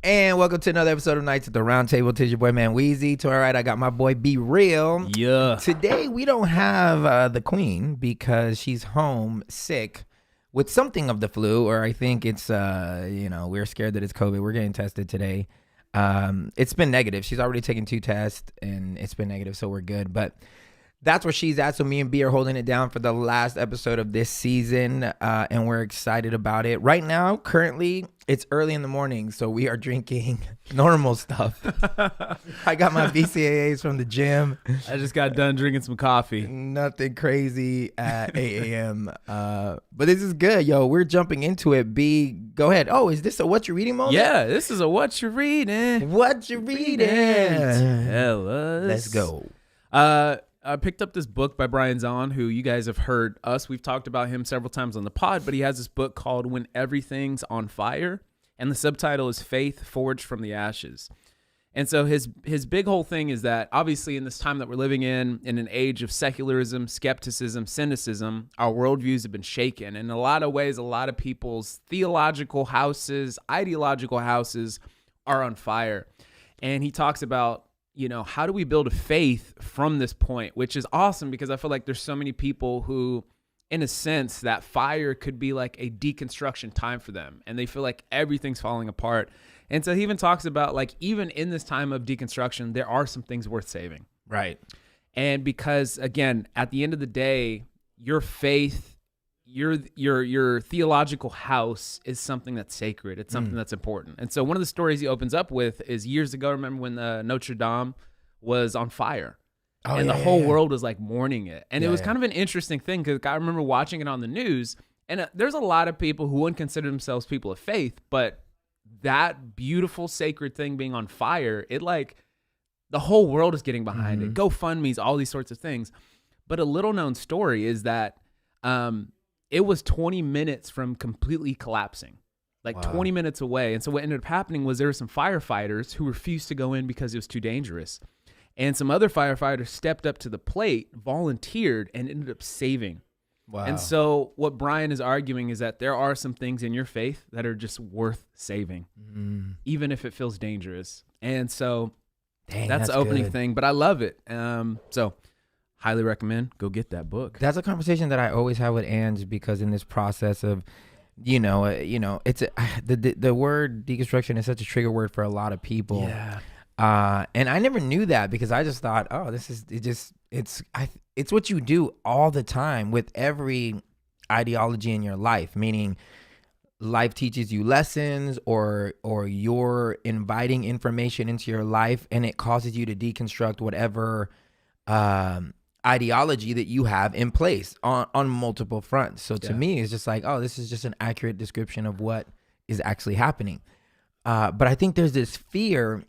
And welcome to another episode of Nights at the Round Table. Tis your boy, Man Weezy. To our right, I got my boy, Be Real. Yeah. Today, we don't have the queen because she's home sick with something of the flu, or I think it's, we're scared that it's COVID. We're getting tested today. It's been negative. She's already taken 2 tests, and it's been negative, so we're good. But that's where she's at. So me and B are holding it down for the last episode of this season, and we're excited about it. Right now, currently, it's early in the morning, so we are drinking normal stuff. I got my BCAAs from the gym. I just got done drinking some coffee. Nothing crazy at 8 a.m. But this is good, yo. We're jumping into it. B, go ahead. Oh, is this a what you reading moment? Yeah, this is a what you reading. What you reading? Tell us. Let's go. I picked up this book by Brian Zahn, who you guys have heard us. We've talked about him several times on the pod, but he has this book called When Everything's on Fire, and the subtitle is Faith Forged from the Ashes. And so his big whole thing is that obviously in this time that we're living in an age of secularism, skepticism, cynicism, our worldviews have been shaken. In a lot of ways, a lot of people's theological houses, ideological houses are on fire. And he talks about, how do we build a faith from this point, which is awesome because I feel like there's so many people who, in a sense, that fire could be like a deconstruction time for them. And they feel like everything's falling apart. And so he even talks about like, even in this time of deconstruction, there are some things worth saving. Right. And because, again, at the end of the day, your faith, your theological house is something that's sacred. It's something that's important. And so one of the stories he opens up with is years ago, remember when Notre Dame was on fire and the whole world was like mourning it. And it was kind of an interesting thing because I remember watching it on the news, and there's a lot of people who wouldn't consider themselves people of faith, but that beautiful sacred thing being on fire, it like the whole world is getting behind it. GoFundMe's, all these sorts of things. But a little known story is that it was 20 minutes from completely collapsing, like 20 minutes away. And so what ended up happening was there were some firefighters who refused to go in because it was too dangerous. And some other firefighters stepped up to the plate, volunteered, and ended up saving. Wow. And so what Brian is arguing is that there are some things in your faith that are just worth saving, even if it feels dangerous. And so that's the opening thing, but I love it. So highly recommend, go get that book. That's a conversation that I always have with Ange because in this process of, it's the word deconstruction is such a trigger word for a lot of people. Yeah. And I never knew that because I just thought, it's what you do all the time with every ideology in your life, meaning life teaches you lessons or you're inviting information into your life and it causes you to deconstruct whatever ideology that you have in place on multiple fronts. So to me, it's just like, oh, this is just an accurate description of what is actually happening. But I think there's this fear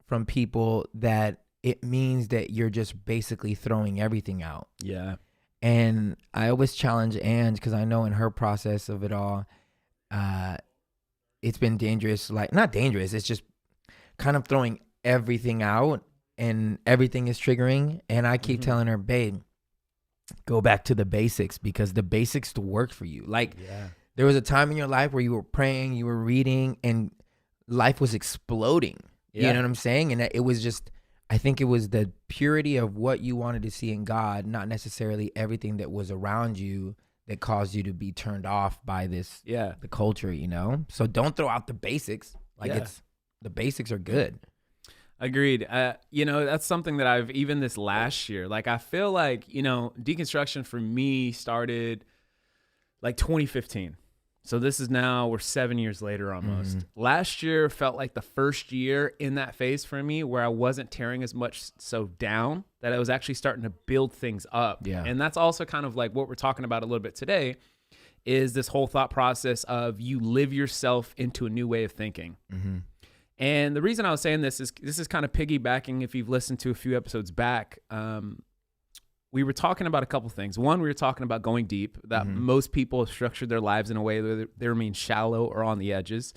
from people that it means that you're just basically throwing everything out. Yeah. And I always challenge Ange because I know in her process of it all, it's been dangerous, like not dangerous. It's just kind of throwing everything out. And everything is triggering. And I keep telling her, babe, go back to the basics because the basics to work for you. Like there was a time in your life where you were praying, you were reading, and life was exploding. You know what I'm saying? And it was just, I think it was the purity of what you wanted to see in God, not necessarily everything that was around you that caused you to be turned off by this, the culture, So don't throw out the basics. Like the basics are good. Agreed. That's something that I've, even this last year, like I feel like, deconstruction for me started like 2015. So this is now, we're 7 years later almost. Last year felt like the first year in that phase for me where I wasn't tearing as much so down, that I was actually starting to build things up. Yeah. And that's also kind of like what we're talking about a little bit today is this whole thought process of you live yourself into a new way of thinking. And the reason I was saying this is kind of piggybacking. If you've listened to a few episodes back, we were talking about a couple things. One, we were talking about going deep, that most people have structured their lives in a way that they remain shallow or on the edges.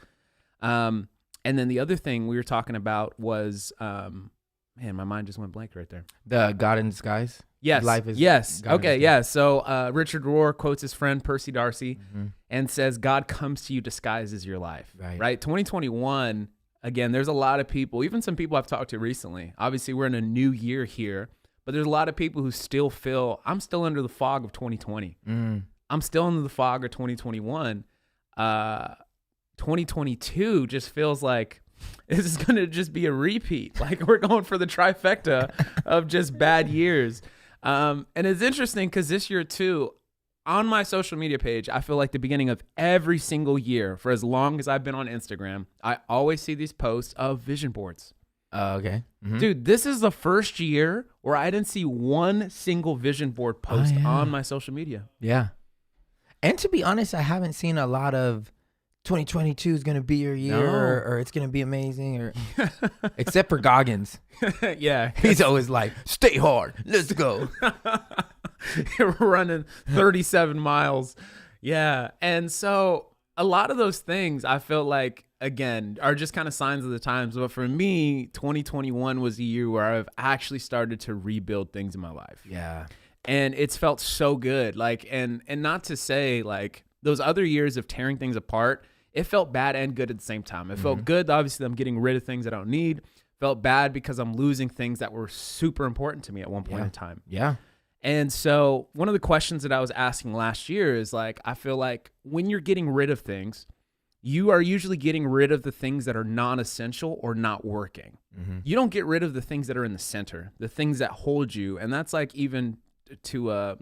And then the other thing we were talking about was, man, my mind just went blank right there. The God in disguise. Yes. Life is God okay. Yeah. So Richard Rohr quotes his friend Percy Darcy and says, God comes to you disguised as your life. Right. 2021 again, there's a lot of people, even some people I've talked to recently. Obviously, we're in a new year here, but there's a lot of people who still feel I'm still under the fog of 2020. I'm still under the fog of 2021. 2022 just feels like this is going to just be a repeat. Like we're going for the trifecta of just bad years. And it's interesting because this year too, on my social media page, I feel like the beginning of every single year for as long as I've been on Instagram, I always see these posts of vision boards. Okay. Mm-hmm. Dude, this is the first year where I didn't see one single vision board post on my social media. Yeah. And to be honest, I haven't seen a lot of 2022 is going to be your year or it's going to be amazing or except for Goggins. Yeah. He's always like, stay hard. Let's go. You're running 37 miles. Yeah. And so a lot of those things I felt like, again, are just kind of signs of the times. But for me, 2021 was a year where I've actually started to rebuild things in my life. Yeah. And it's felt so good. Like, and not to say like those other years of tearing things apart, it felt bad and good at the same time. It felt good. Obviously, I'm getting rid of things I don't need. Felt bad because I'm losing things that were super important to me at one point in time. Yeah. And so one of the questions that I was asking last year is like, I feel like when you're getting rid of things, you are usually getting rid of the things that are non-essential or not working. You don't get rid of the things that are in the center, the things that hold you. And that's like even to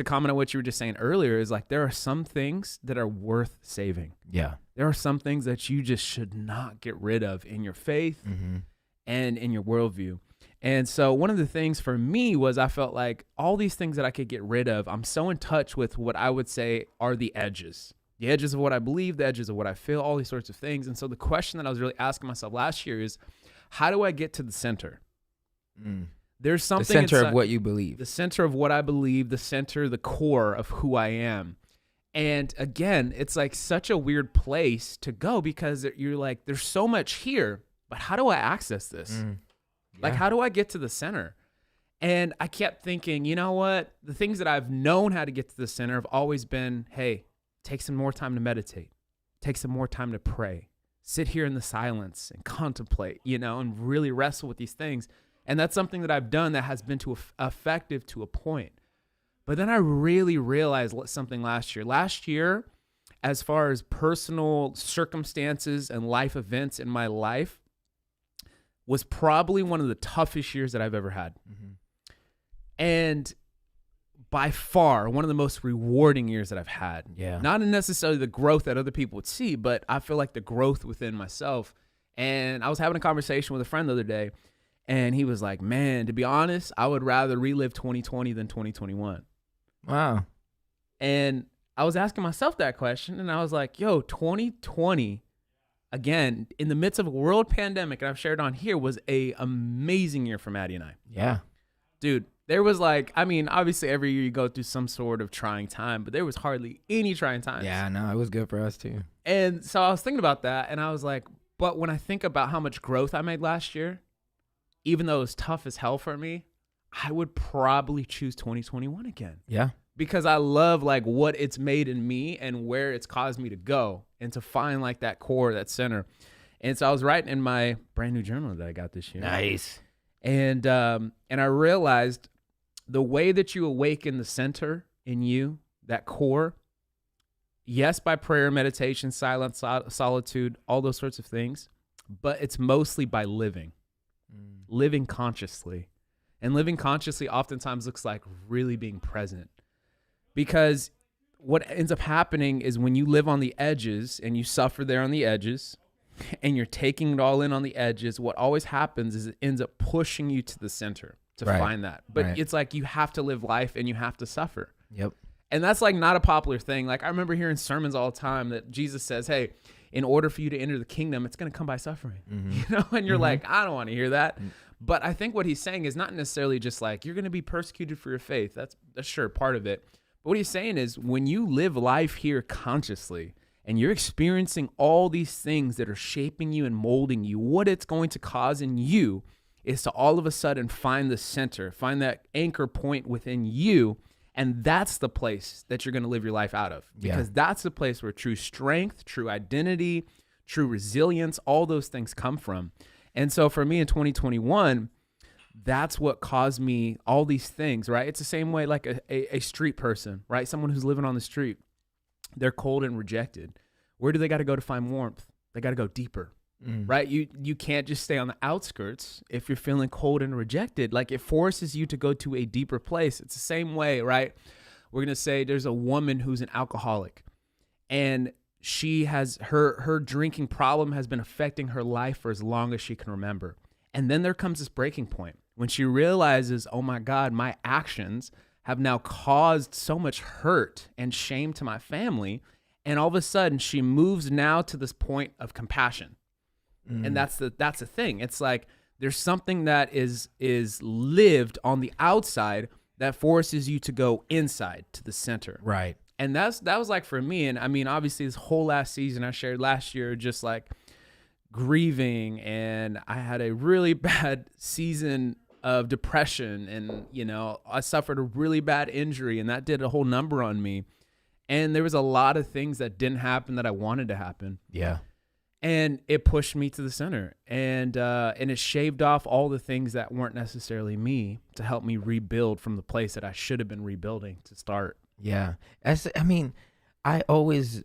comment on what you were just saying earlier is like, there are some things that are worth saving. Yeah. There are some things that you just should not get rid of in your faith and in your worldview. And so one of the things for me was I felt like all these things that I could get rid of, I'm so in touch with what I would say are the edges of what I believe, the edges of what I feel, all these sorts of things. And so the question that I was really asking myself last year is, how do I get to the center? There's something the center inside, of what you believe. The center of what I believe, the center, the core of who I am. And again, it's like such a weird place to go because you're like, there's so much here, but how do I access this? Like, how do I get to the center? And I kept thinking, you know what? The things that I've known how to get to the center have always been, hey, take some more time to meditate. Take some more time to pray. Sit here in the silence and contemplate, and really wrestle with these things. And that's something that I've done that has been effective to a point. But then I really realized something last year. Last year, as far as personal circumstances and life events in my life, was probably one of the toughest years that I've ever had. And by far, one of the most rewarding years that I've had. Yeah. Not in necessarily the growth that other people would see, but I feel like the growth within myself. And I was having a conversation with a friend the other day, and he was like, man, to be honest, I would rather relive 2020 than 2021. Wow. And I was asking myself that question, and I was like, yo, 2020, again, in the midst of a world pandemic, and I've shared on here, was a amazing year for Maddie and I. Yeah. Dude, there was like, I mean, obviously every year you go through some sort of trying time, but there was hardly any trying times. Yeah, no, it was good for us too. And so I was thinking about that, and I was like, but when I think about how much growth I made last year, even though it was tough as hell for me, I would probably choose 2021 again. Yeah. Because I love like what it's made in me and where it's caused me to go and to find like that core, that center. And so I was writing in my brand new journal that I got this year. Nice. And I realized the way that you awaken the center in you, that core, yes, by prayer, meditation, silence, solitude, all those sorts of things, but it's mostly by living consciously. And living consciously oftentimes looks like really being present. Because what ends up happening is when you live on the edges and you suffer there on the edges and you're taking it all in on the edges, what always happens is it ends up pushing you to the center to find that. But it's like you have to live life and you have to suffer. Yep. And that's like not a popular thing. Like I remember hearing sermons all the time that Jesus says, hey, in order for you to enter the kingdom, it's going to come by suffering. And you're like, I don't want to hear that. But I think what he's saying is not necessarily just like you're going to be persecuted for your faith. That's sure part of it. But what he's saying is when you live life here consciously and you're experiencing all these things that are shaping you and molding you, what it's going to cause in you is to all of a sudden find the center, find that anchor point within you. And that's the place that you're going to live your life out of, because that's the place where true strength, true identity, true resilience, all those things come from. And so for me in 2021, that's what caused me all these things, right? It's the same way like a street person, right? Someone who's living on the street, they're cold and rejected. Where do they got to go to find warmth? They got to go deeper, right? You can't just stay on the outskirts if you're feeling cold and rejected. Like it forces you to go to a deeper place. It's the same way, right? We're going to say there's a woman who's an alcoholic and she has her drinking problem has been affecting her life for as long as she can remember. And then there comes this breaking point when she realizes, oh my God, my actions have now caused so much hurt and shame to my family. And all of a sudden she moves now to this point of compassion. And that's the thing. It's like there's something that is lived on the outside that forces you to go inside to the center. Right. And that was like for me. And I mean, obviously this whole last season I shared last year, just like grieving, and I had a really bad season of depression, and you know, I suffered a really bad injury, and that did a whole number on me. And there was a lot of things that didn't happen that I wanted to happen. Yeah. And it pushed me to the center, and it shaved off all the things that weren't necessarily me to help me rebuild from the place that I should have been rebuilding to start. Yeah. I mean, I always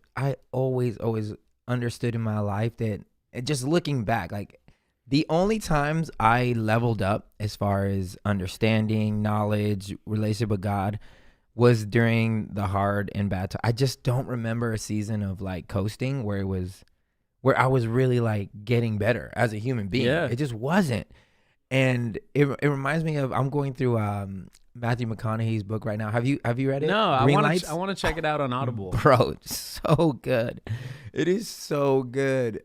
understood in my life that, just looking back, like the only times I leveled up as far as understanding, knowledge, relationship with God was during the hard and bad time. I just don't remember a season of like coasting where I was really like getting better as a human being. Yeah. It just wasn't. And it reminds me of, I'm going through Matthew McConaughey's book right now. Have you read it? No, Green I Lights? want to check it out on Audible. Bro, it's so good. It is so good.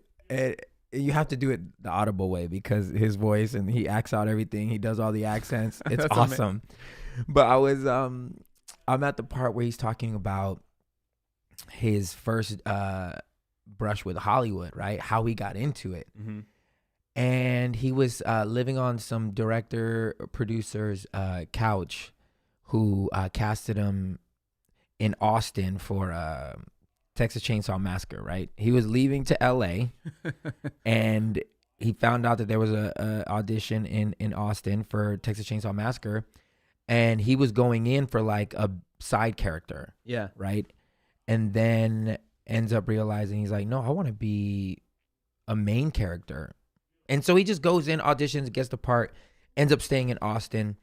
You have to do it the Audible way because his voice, and he acts out everything. He does all the accents. It's awesome. But I'm at the part where he's talking about his first brush with Hollywood, right? How he got into it. Mm-hmm. And he was living on some director producer's couch who casted him in Austin for Texas Chainsaw Massacre, right? He was leaving to LA and he found out that there was a audition in Austin for Texas Chainsaw Massacre, and he was going in for like a side character. Yeah. Right? And then ends up realizing he's like, no, I want to be a main character. And so he just goes in, auditions, gets the part, ends up staying in Austin.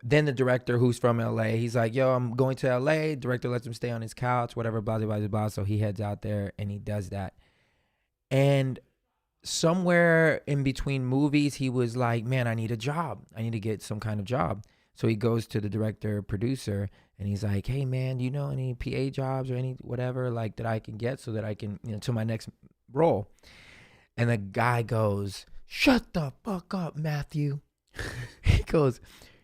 Then the director, who's from LA, he's like, yo, I'm going to LA. Director lets him stay on his couch, whatever, blah, blah, blah, blah. So he heads out there and he does that. And somewhere in between movies, he was like, man, I need a job. I need to get some kind of job. So he goes to the director, producer, and he's like, hey, man, do you know any PA jobs or any whatever like that I can get so that I can, to my next role? And the guy goes, shut the fuck up, Matthew. He goes,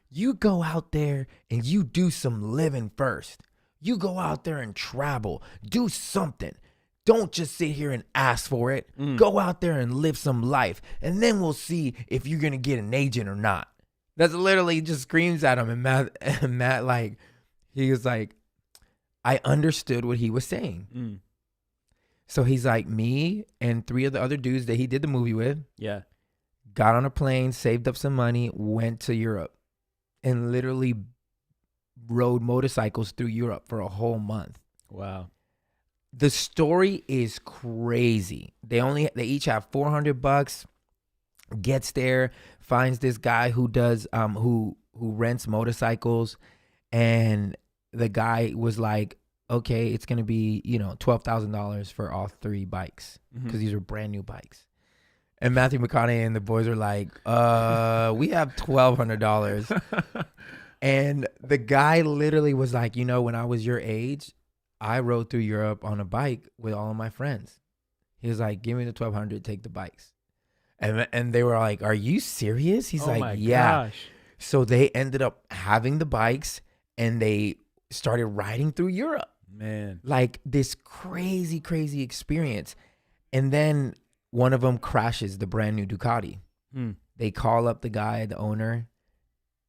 you go out there and you do some living first. You go out there and travel. Do something. Don't just sit here and ask for it. Go out there and live some life. And then we'll see if you're going to get an agent or not. That's literally just screams at him. And Matt, like, he was like, I understood what he was saying. So he's like, me and 3 of the other dudes that he did the movie with. Yeah. Got on a plane, saved up some money, went to Europe, and literally rode motorcycles through Europe for a whole month. Wow. The story is crazy. They each have $400, gets there, finds this guy who does who rents motorcycles, and the guy was like, okay, it's going to be, $12,000 for all 3 bikes because these are brand new bikes. And Matthew McConaughey and the boys are like, we have $1,200. And the guy literally was like, when I was your age, I rode through Europe on a bike with all of my friends. He was like, give me the $1,200, take the bikes. And they were like, are you serious? He's like, yeah. Gosh. So they ended up having the bikes and they started riding through Europe. Man. Like this crazy, crazy experience. And then one of them crashes the brand new Ducati. They call up the guy, the owner.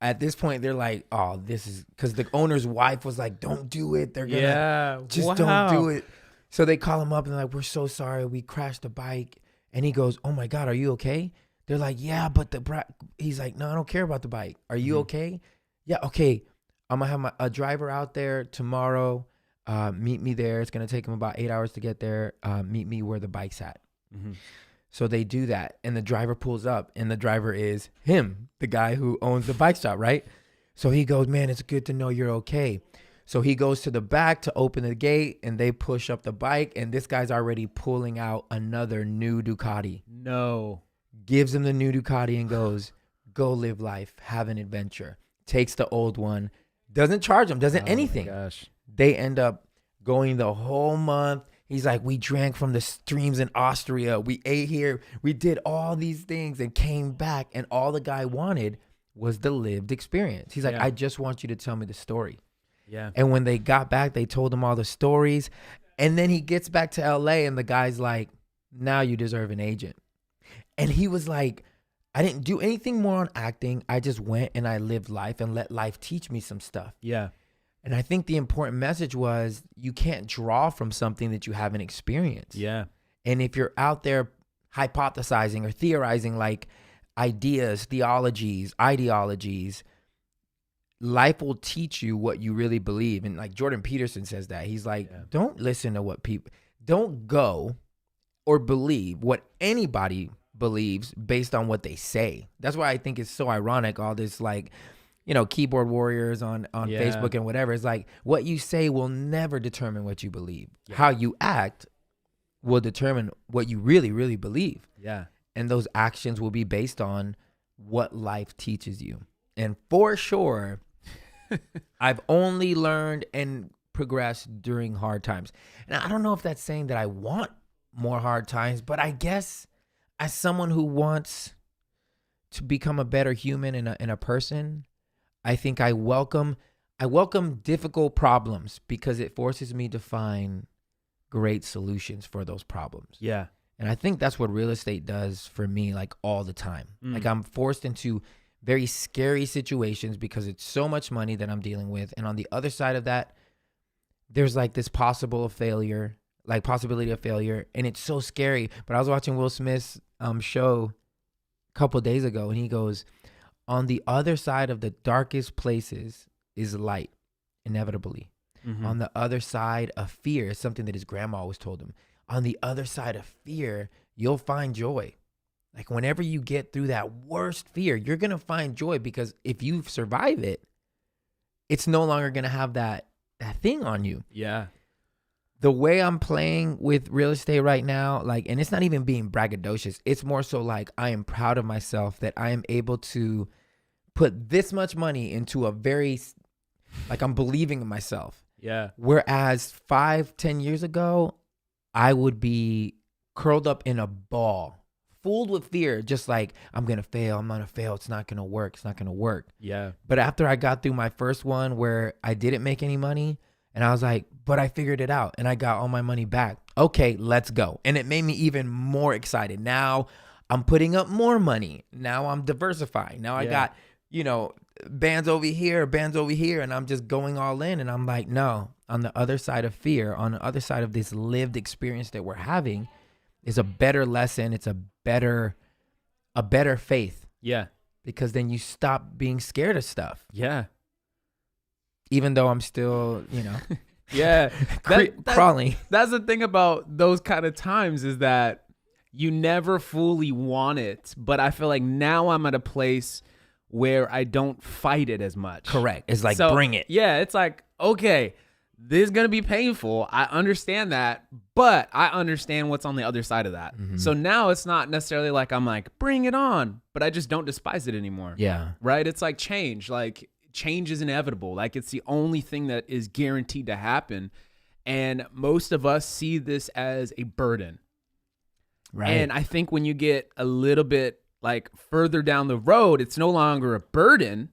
At this point, they're like, oh, this is because the owner's wife was like, don't do it. They're going to don't do it. So they call him up and they're like, we're so sorry. We crashed the bike. And he goes, oh my God, are you okay? They're like, yeah, but he's like, no, I don't care about the bike. Are you okay? Yeah, okay. I'm going to have a driver out there tomorrow. Meet me there. It's going to take him about 8 hours to get there. Meet me where the bike's at. So they do that. And the driver pulls up, and the driver is him, the guy who owns the bike shop, right? So he goes, man, it's good to know you're okay. So he goes to the back to open the gate, and they push up the bike, and this guy's already pulling out another new Ducati. No. Gives him the new Ducati and goes, go live life, have an adventure. Takes the old one, doesn't charge him, doesn't anything. My gosh. They end up going the whole month. He's like, we drank from the streams in Austria. We ate here. We did all these things and came back. And all the guy wanted was the lived experience. He's like, I just want you to tell me the story. Yeah. And when they got back, they told him all the stories. And then he gets back to LA and the guy's like, now you deserve an agent. And he was like, I didn't do anything more on acting. I just went and I lived life and let life teach me some stuff. Yeah. And I think the important message was you can't draw from something that you haven't experienced. Yeah. And if you're out there hypothesizing or theorizing like ideas, theologies, ideologies, life will teach you what you really believe. And like Jordan Peterson says that. He's like, don't listen to what people, don't go or believe what anybody believes based on what they say. That's why I think it's so ironic, all this like, you know, keyboard warriors on Facebook and whatever. It's like what you say will never determine what you believe. Yeah. How you act will determine what you really, really believe. Yeah. And those actions will be based on what life teaches you. And for sure, I've only learned and progressed during hard times. And I don't know if that's saying that I want more hard times, but I guess as someone who wants to become a better human and a person, I think I welcome difficult problems because it forces me to find great solutions for those problems. Yeah. And I think that's what real estate does for me, like all the time. Like I'm forced into very scary situations because it's so much money that I'm dealing with. And on the other side of that, there's like this possibility of failure. And it's so scary. But I was watching Will Smith's show a couple of days ago, and he goes, on the other side of the darkest places is light, inevitably. On the other side of fear is something that his grandma always told him. On the other side of fear, you'll find joy. Like whenever you get through that worst fear, you're going to find joy because if you survive it, it's no longer going to have that thing on you. Yeah. The way I'm playing with real estate right now, like, and it's not even being braggadocious. It's more so like I am proud of myself that I am able to put this much money into a very, like I'm believing in myself. Yeah. Whereas 5-10 years ago, I would be curled up in a ball, fooled with fear, just like, I'm going to fail. I'm going to fail. It's not going to work. It's not going to work. Yeah. But after I got through my first one where I didn't make any money, and I was like, but I figured it out and I got all my money back. Okay, let's go. And it made me even more excited. Now I'm putting up more money. Now I'm diversifying. Now I got, you know, bands over here, and I'm just going all in. And I'm like, no, on the other side of fear, on the other side of this lived experience that we're having is a better lesson. It's a better faith. Yeah. Because then you stop being scared of stuff. Yeah. Even though I'm still, you know, crawling. That's the thing about those kind of times is that you never fully want it. But I feel like now I'm at a place where I don't fight it as much. Correct. It's like, bring it. Yeah. It's like, okay, this is going to be painful. I understand that, but I understand what's on the other side of that. So now it's not necessarily like I'm like, bring it on, but I just don't despise it anymore. Yeah. Right. It's like change. Like, change is inevitable. Like it's the only thing that is guaranteed to happen. And most of us see this as a burden. Right. And I think when you get a little bit like further down the road, it's no longer a burden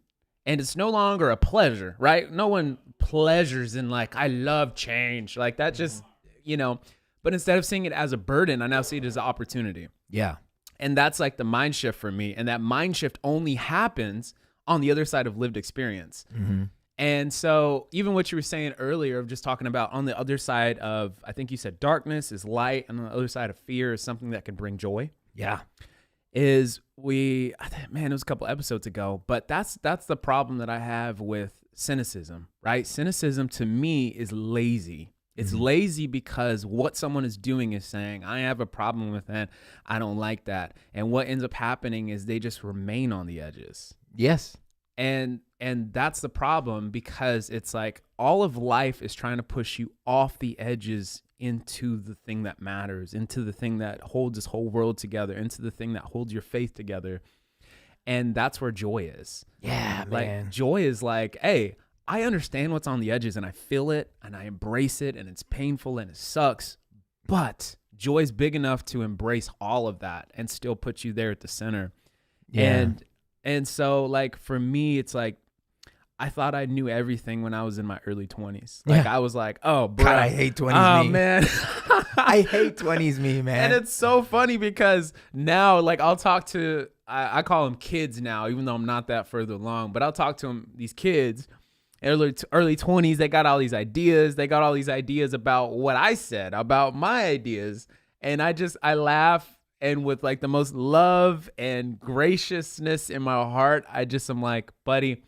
and it's no longer a pleasure, right? No one pleasures in like, I love change. Like that just, you know, but instead of seeing it as a burden, I now see it as an opportunity. Yeah. And that's like the mind shift for me. And that mind shift only happens on the other side of lived experience. And so even what you were saying earlier of just talking about on the other side of, I think you said darkness is light, and on the other side of fear is something that can bring joy. Yeah. It was a couple episodes ago, but that's the problem that I have with cynicism, right? Cynicism to me is lazy. It's lazy because what someone is doing is saying, I have a problem with that. I don't like that. And what ends up happening is they just remain on the edges. Yes. And that's the problem, because it's like all of life is trying to push you off the edges into the thing that matters, into the thing that holds this whole world together, into the thing that holds your faith together. And that's where joy is. Yeah, man. Like joy is like, hey, I understand what's on the edges and I feel it and I embrace it and it's painful and it sucks, but joy is big enough to embrace all of that and still put you there at the center. Yeah. And so like for me, it's like, I thought I knew everything when I was in my early 20s. Like I was like, oh, bro. God, I hate 20s me. Oh, man. I hate 20s me, man. And it's so funny because now, like, I'll talk to, I call them kids now, even though I'm not that further along, but I'll talk to them, these kids, early 20s, they got all these ideas. They got all these ideas about what I said, about my ideas. And I laugh, and with like the most love and graciousness in my heart, I'm like, buddy,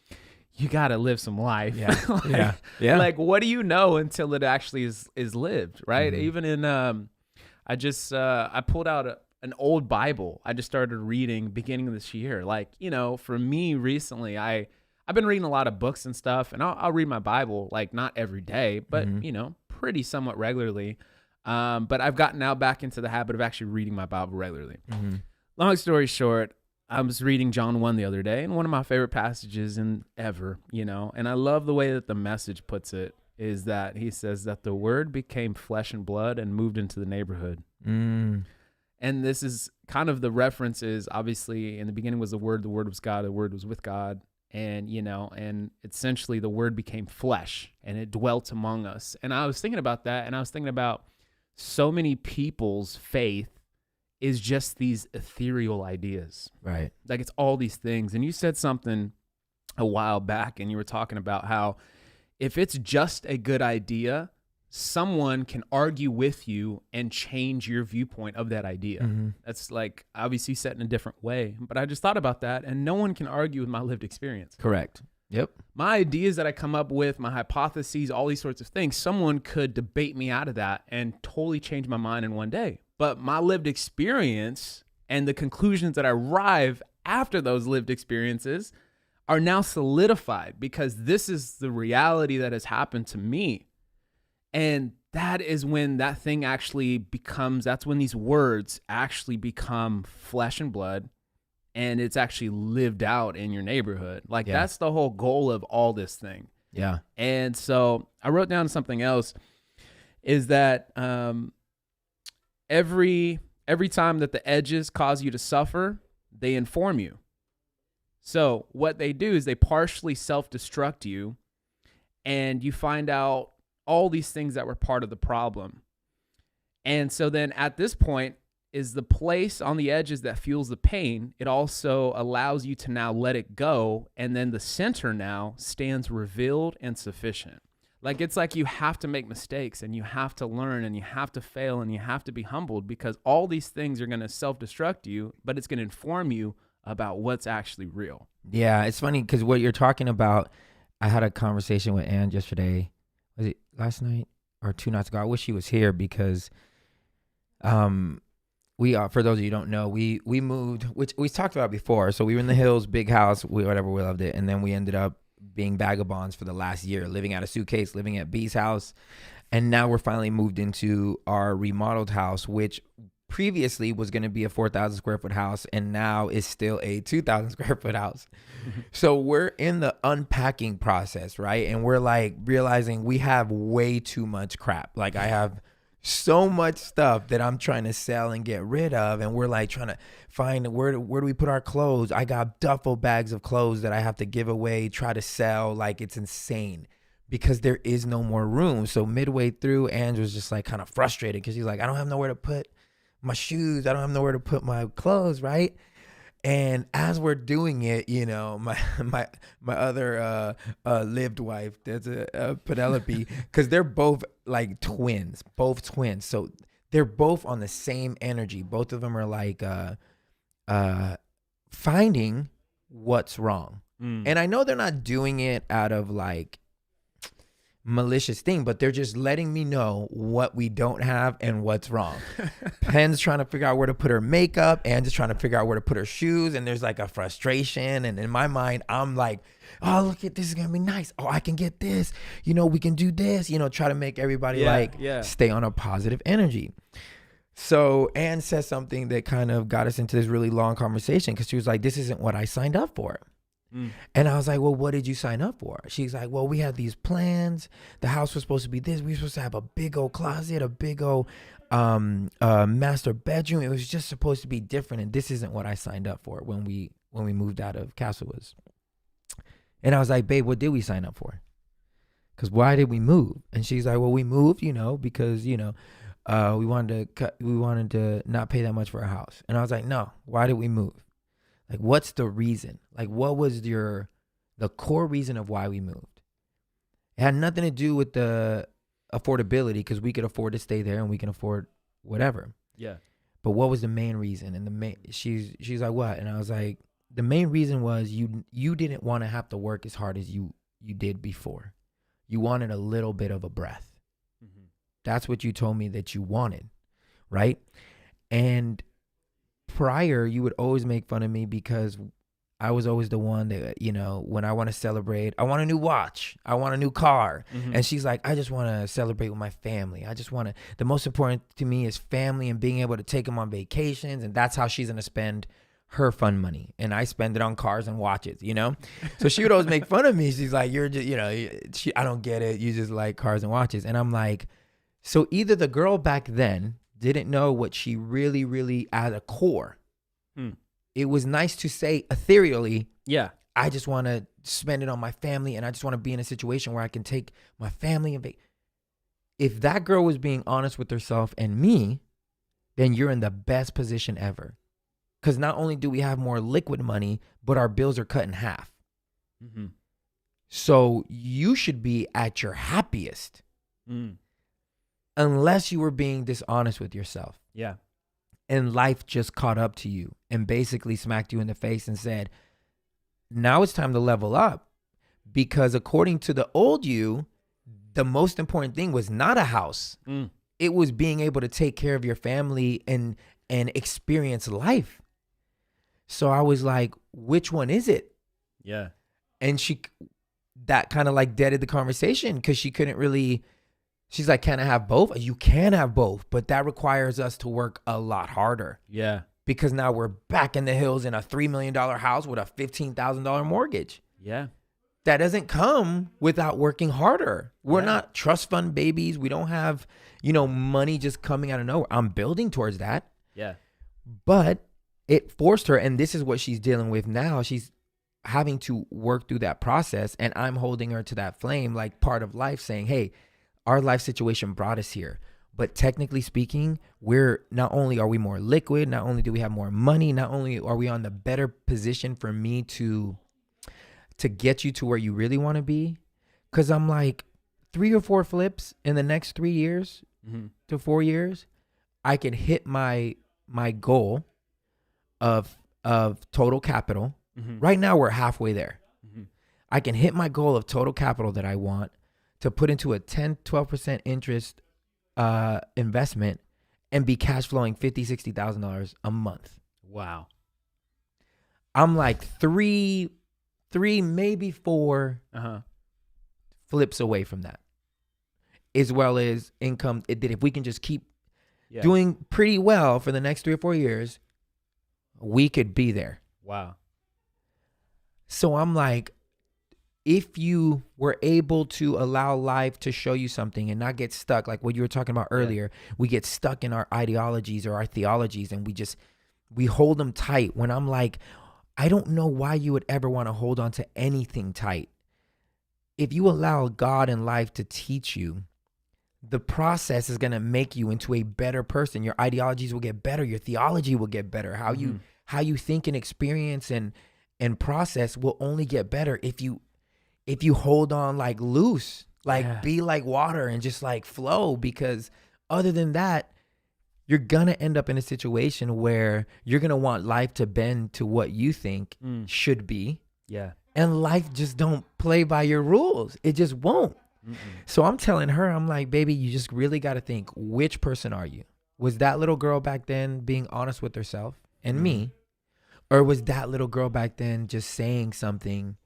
you got to live some life. Yeah. Like, yeah. Like, what do you know until it actually is lived, right? Even in, I pulled out an old Bible. I just started reading beginning of this year. Like, you know, for me recently, I've been reading a lot of books and stuff, and I'll read my Bible, like not every day, but, you know, pretty somewhat regularly. But I've gotten now back into the habit of actually reading my Bible regularly. Long story short, I was reading John 1 the other day, and one of my favorite passages ever, you know, and I love the way that the Message puts it, is that he says that the Word became flesh and blood and moved into the neighborhood. And this is kind of the reference is, obviously, in the beginning was the Word was God, the Word was with God, and, you know, and essentially the Word became flesh and it dwelt among us. And I was thinking about that, and I was thinking about so many people's faith is just these ethereal ideas. Right. Like it's all these things. And you said something a while back, and you were talking about how if it's just a good idea, someone can argue with you and change your viewpoint of that idea. That's like obviously set in a different way. But I just thought about that, and no one can argue with my lived experience. Correct. Yep. My ideas that I come up with, my hypotheses, all these sorts of things, someone could debate me out of that and totally change my mind in one day. But my lived experience and the conclusions that I arrive after those lived experiences are now solidified because this is the reality that has happened to me. And that is when that thing actually becomes, that's when these words actually become flesh and blood, and it's actually lived out in your neighborhood. Like that's the whole goal of all this thing. Yeah. And so I wrote down something else, is that every time that the edges cause you to suffer, they inform you. So what they do is they partially self-destruct you, and you find out all these things that were part of the problem. And so then at this point is the place on the edges that fuels the pain. It also allows you to now let it go. And then the center now stands revealed and sufficient. Like it's like you have to make mistakes, and you have to learn, and you have to fail, and you have to be humbled, because all these things are going to self-destruct you, but it's going to inform you about what's actually real. Yeah, it's funny because what you're talking about, I had a conversation with Ann yesterday. Was it last night or 2 nights ago? I wish she was here because we are, for those of you who don't know, we moved, which we talked about before. So we were in the hills, big house, we loved it. And then we ended up being vagabonds for the last year, living out of suitcase, living at B's house. And now we're finally moved into our remodeled house, which previously was going to be a 4,000 square foot house, and now is still a 2,000 square foot house. So we're in the unpacking process, right? And we're like realizing we have way too much crap. Like I have so much stuff that I'm trying to sell and get rid of, and we're like trying to find where do we put our clothes. I got duffel bags of clothes that I have to give away, try to sell. Like it's insane because there is no more room. So midway through, Andrew's just like kind of frustrated because he's like, I don't have nowhere to put my shoes, I don't have nowhere to put my clothes, right? And as we're doing it, you know, my other lived wife, there's a Penelope, because they're both like twins, both twins. So they're both on the same energy. Both of them are like finding what's wrong. And I know they're not doing it out of like malicious thing, but they're just letting me know what we don't have and what's wrong. Pen's trying to figure out where to put her makeup and just trying to figure out where to put her shoes, and there's like a frustration, and in my mind I'm like, oh, look at this, is gonna be nice, oh, I can get this, you know, we can do this, you know, try to make everybody stay on a positive energy. So Anne says something that kind of got us into this really long conversation, because she was like, this isn't what I signed up for. And I was like, well, what did you sign up for? She's like, well, we had these plans. The house was supposed to be this. We were supposed to have a big old closet, a big old master bedroom. It was just supposed to be different. And this isn't what I signed up for when we moved out of Castlewood. And I was like, babe, what did we sign up for? Because why did we move? And she's like, well, we moved, you know, because, you know, we wanted to not pay that much for a house. And I was like, no, why did we move? Like, what's the reason? Like, what was the core reason of why we moved? It had nothing to do with the affordability, because we could afford to stay there and we can afford whatever. Yeah. But what was the main reason? And she's like, what? And I was like, the main reason was you didn't want to have to work as hard as you did before. You wanted a little bit of a breath. Mm-hmm. That's what you told me that you wanted, right? And prior, you would always make fun of me because I was always the one that, you know, when I want to celebrate, I want a new watch, I want a new car. Mm-hmm. And she's like, I just want to celebrate with my family. The most important to me is family and being able to take them on vacations. And that's how she's going to spend her fun money. And I spend it on cars and watches, you know? So she would always make fun of me. She's like, you're just, you know, I don't get it. You just like cars and watches. And I'm like, so either the girl back then didn't know what she really, really at a core. It was nice to say ethereally, yeah, I just want to spend it on my family and I just want to be in a situation where I can take my family and if that girl was being honest with herself and me, then you're in the best position ever. Because not only do we have more liquid money, but our bills are cut in half. Mm-hmm. So you should be at your happiest. Unless you were being dishonest with yourself. Yeah. And life just caught up to you and basically smacked you in the face and said, now it's time to level up. Because according to the old you, the most important thing was not a house. It was being able to take care of your family and experience life. So I was like, which one is it? Yeah. And that kind of like deaded the conversation, because she couldn't really. She's like, can I have both? You can have both, but that requires us to work a lot harder. Yeah. Because now we're back in the hills in a $3 million house with a $15,000 mortgage. Yeah. That doesn't come without working harder. We're not trust fund babies. We don't have, you know, money just coming out of nowhere. I'm building towards that. Yeah. But it forced her, and this is what she's dealing with now. She's having to work through that process, and I'm holding her to that flame like part of life, saying, hey, our life situation brought us here, but technically speaking, not only are we more liquid, not only do we have more money, not only are we on the better position for me to get you to where you really want to be. Cause I'm like 3 or 4 flips in the next 3 years to 4 years, I can hit my goal of total capital. Right now we're halfway there. I can hit my goal of total capital that I want to put into a 10-12% interest investment and be cash flowing $50,000, $60,000 a month. Wow. I'm like three, maybe 4 flips away from that, as well as income. That if we can just keep doing pretty well for the next 3 or 4 years, we could be there. Wow. So I'm like, if you were able to allow life to show you something and not get stuck, like what you were talking about earlier, we get stuck in our ideologies or our theologies and we hold them tight. When I'm like, I don't know why you would ever want to hold on to anything tight. If you allow God and life to teach you, the process is going to make you into a better person. Your ideologies will get better. Your theology will get better. How how you think and experience and process will only get better if you hold on like loose, like be like water and just like flow, because other than that, you're gonna end up in a situation where you're gonna want life to bend to what you think should be. Yeah. And life just don't play by your rules. It just won't. So I'm telling her, I'm like, baby, you just really got to think, which person are you? Was that little girl back then being honest with herself and me? Or was that little girl back then just saying something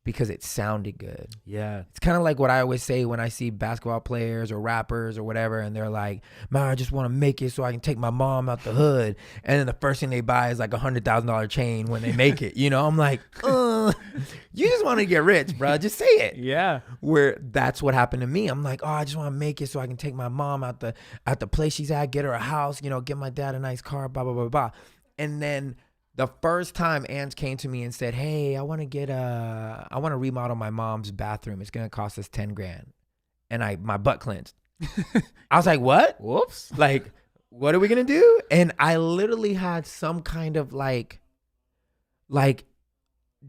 because it sounded good? Yeah. It's kind of like what I always say when I see basketball players or rappers or whatever, and they're like, man, I just want to make it so I can take my mom out the hood. And then the first thing they buy is like $100,000 chain when they make it. You know, I'm like, you just want to get rich, bro. Just say it. Yeah. Where that's what happened to me. I'm like, oh, I just want to make it so I can take my mom out the place she's at, get her a house, you know, get my dad a nice car, blah, blah, blah, blah. And then the first time Ange came to me and said, hey, I want to remodel my mom's bathroom. It's going to cost us 10 grand. And my butt clenched. I was like, what? Whoops. Like, what are we going to do? And I literally had some kind of like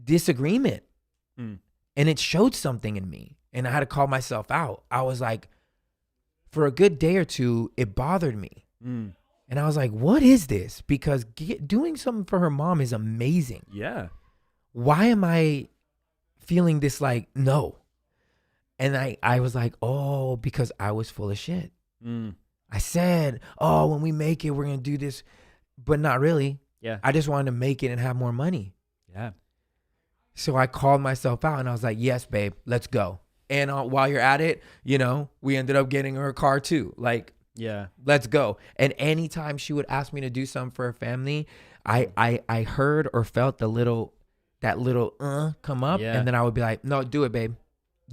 disagreement. And it showed something in me. And I had to call myself out. I was like, for a good day or two, it bothered me. And I was like, what is this? Because doing something for her mom is amazing. Yeah. Why am I feeling this like, no? And I was like, oh, because I was full of shit. I said, oh, when we make it, we're going to do this. But not really. Yeah. I just wanted to make it and have more money. Yeah. So I called myself out and I was like, yes, babe, let's go. And while you're at it, you know, we ended up getting her a car too. Like, yeah, let's go. And anytime she would ask me to do something for her family, I heard or felt that little come up. Yeah. And then I would be like, no, do it, babe.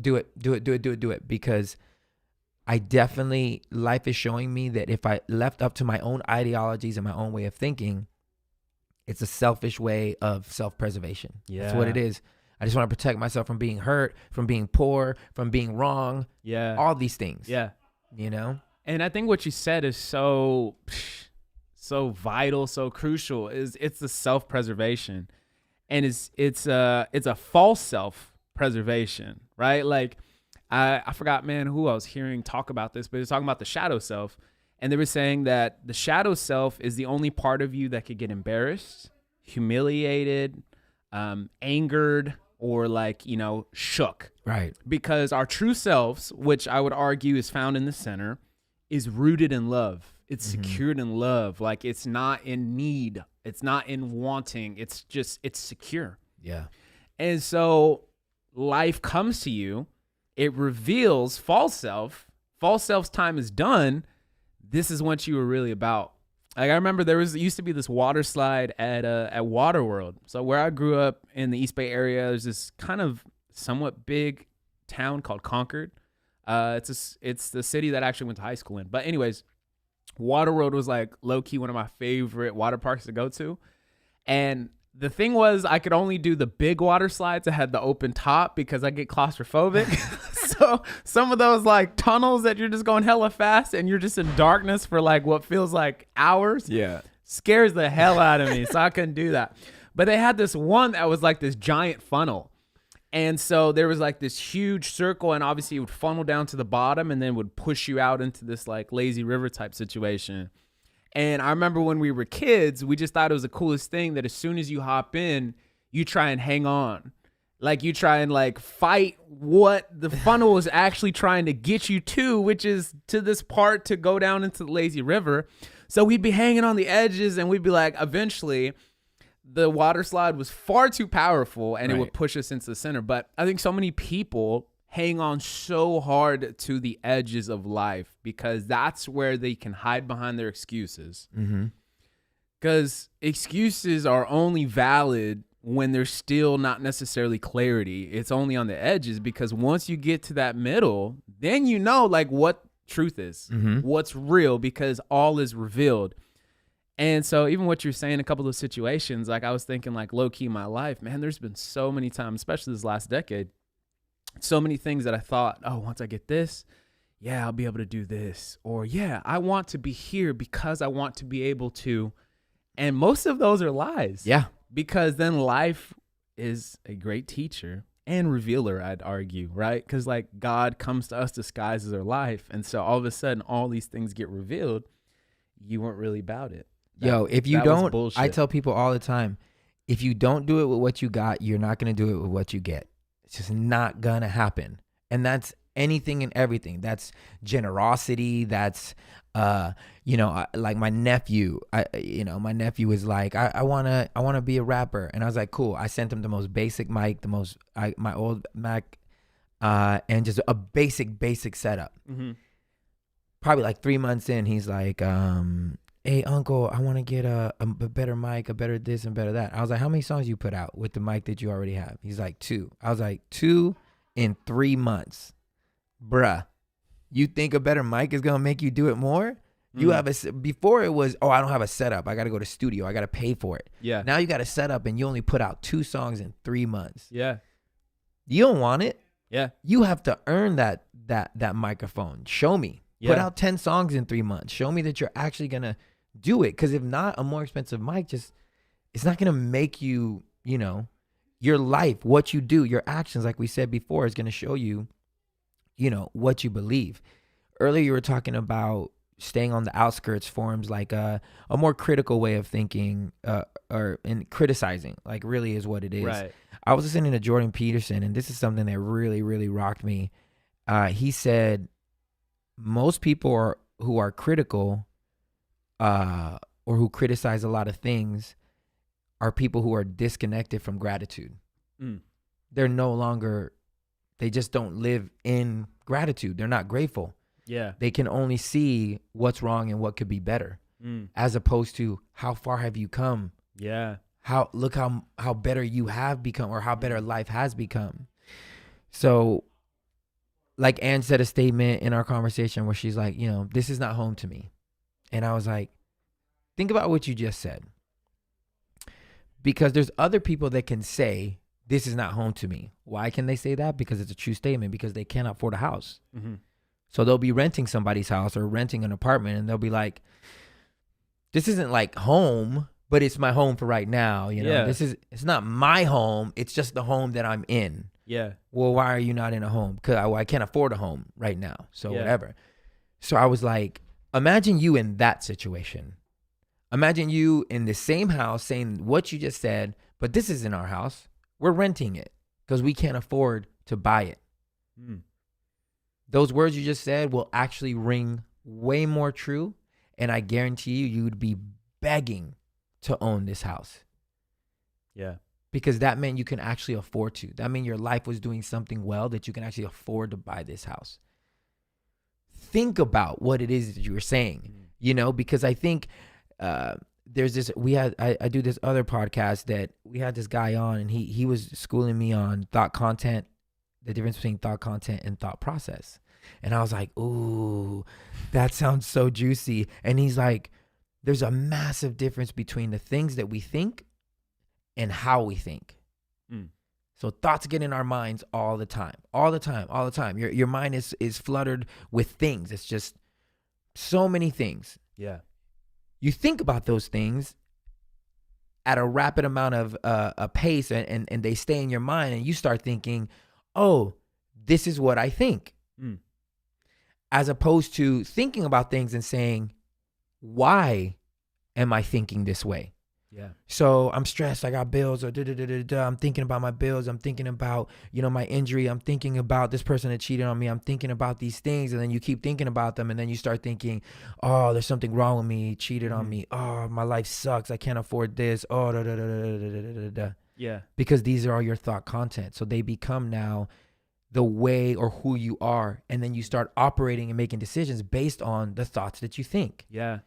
Do it. Because I definitely, life is showing me that if I left up to my own ideologies and my own way of thinking, it's a selfish way of self-preservation. Yeah. That's what it is. I just want to protect myself from being hurt, from being poor, from being wrong. Yeah. All these things. Yeah. You know? And I think what you said is so vital, so crucial. It's the self-preservation, and it's a false self-preservation, right? Like I forgot, man, who I was hearing talk about this, but they're talking about the shadow self, and they were saying that the shadow self is the only part of you that could get embarrassed, humiliated, angered, or like, you know, shook, right? Because our true selves, which I would argue is found in the center, is rooted in love. It's secured in love. Like, it's not in need. It's not in wanting. It's secure. Yeah. And so life comes to you. It reveals false self. False self's time is done. This is what you were really about. Like, I remember there used to be this water slide at Waterworld. So where I grew up in the East Bay area, there's this kind of somewhat big town called Concord. It's the city that I actually went to high school in. But anyways, Waterworld was like low-key one of my favorite water parks to go to. And the thing was, I could only do the big water slides that had the open top because I get claustrophobic. So some of those like tunnels that you're just going hella fast and you're just in darkness for like what feels like hours. Yeah. Scares the hell out of me. So I couldn't do that. But they had this one that was like this giant funnel. And so there was like this huge circle, and obviously it would funnel down to the bottom and then would push you out into this like lazy river type situation. And I remember when we were kids, we just thought it was the coolest thing that as soon as you hop in, you try and hang on. Like, you try and like fight what the funnel is actually trying to get you to, which is to this part to go down into the lazy river. So we'd be hanging on the edges, and we'd be like, eventually the water slide was far too powerful and it would push us into the center. But I think so many people hang on so hard to the edges of life because that's where they can hide behind their excuses. Because excuses are only valid when there's still not necessarily clarity. It's only on the edges, because once you get to that middle, then you know like what truth is, what's real, because all is revealed. And so even what you're saying, a couple of situations, like I was thinking like low key in my life, man, there's been so many times, especially this last decade, so many things that I thought, oh, once I get this, yeah, I'll be able to do this. Or yeah, I want to be here because I want to be able to And most of those are lies. Yeah. Because then life is a great teacher and revealer, I'd argue, right? Because like God comes to us disguised as our life. And so all of a sudden, all these things get revealed. You weren't really about it. If you don't, I tell people all the time, if you don't do it with what you got, you're not going to do it with what you get. It's just not going to happen. And that's anything and everything. That's generosity. That's, like my nephew, my nephew was like, I want to be a rapper. And I was like, cool. I sent him the most basic mic, my old Mac, and just a basic setup. Mm-hmm. Probably like 3 months in, he's like, hey, uncle, I want to get a better mic, a better this and better that. I was like, how many songs you put out with the mic that you already have? He's like, 2. I was like, 2 in 3 months. Bruh, you think a better mic is going to make you do it more? You have before it was, I don't have a setup. I got to go to studio. I got to pay for it. Yeah. Now you got a setup and you only put out 2 songs in 3 months. Yeah. You don't want it. Yeah. You have to earn that microphone. Show me. Yeah. Put out 10 songs in 3 months. Show me that you're actually going to do it. Because if not, a more expensive mic it's not going to make you, your life, what you do, your actions, like we said before, is going to show you, what you believe. Earlier, you were talking about staying on the outskirts forms, like a more critical way of thinking, or in criticizing, like really is what it is. Right. I was listening to Jordan Peterson, and this is something that really, really rocked me. He said, most people who are critical, or who criticize a lot of things, are people who are disconnected from gratitude. They're no longer, they just don't live in gratitude. They're not grateful. Yeah. They can only see what's wrong and what could be better, as opposed to how far have you come? Yeah. Look how better you have become, or how better life has become. So, like Ann said a statement in our conversation where she's like, this is not home to me. And I was like, think about what you just said. Because there's other people that can say, this is not home to me. Why can they say that? Because it's a true statement, because they cannot afford a house. Mm-hmm. So they'll be renting somebody's house or renting an apartment, and they'll be like, this isn't like home, but it's my home for right now. Yeah. It's not my home. It's just the home that I'm in. Yeah. Well, why are you not in a home? Because I can't afford a home right now. So whatever. So I was like, imagine you in that situation. Imagine you in the same house saying what you just said, but this isn't our house. We're renting it because we can't afford to buy it. Those words you just said will actually ring way more true. And I guarantee you would be begging to own this house. Yeah. Because that meant you can actually afford to. That meant your life was doing something well that you can actually afford to buy this house. Think about what it is that you were saying, because I think there's this, I do this other podcast that we had this guy on, and he was schooling me on thought content, the difference between thought content and thought process. And I was like, ooh, that sounds so juicy. And he's like, there's a massive difference between the things that we think and how we think. So thoughts get in our minds all the time. Your mind is fluttered with things. It's just so many things. Yeah. You think about those things at a rapid amount of a pace, and they stay in your mind, and you start thinking, oh, this is what I think. As opposed to thinking about things and saying, why am I thinking this way? Yeah. So I'm stressed. I got bills, or I'm thinking about my bills. I'm thinking about, my injury. I'm thinking about this person that cheated on me. I'm thinking about these things. And then you keep thinking about them. And then you start thinking, oh, there's something wrong with me. He cheated on me. Oh, my life sucks. I can't afford this. Oh, Yeah. Because these are all your thought content. So they become now the way or who you are. And then you start operating and making decisions based on the thoughts that you think. Yeah.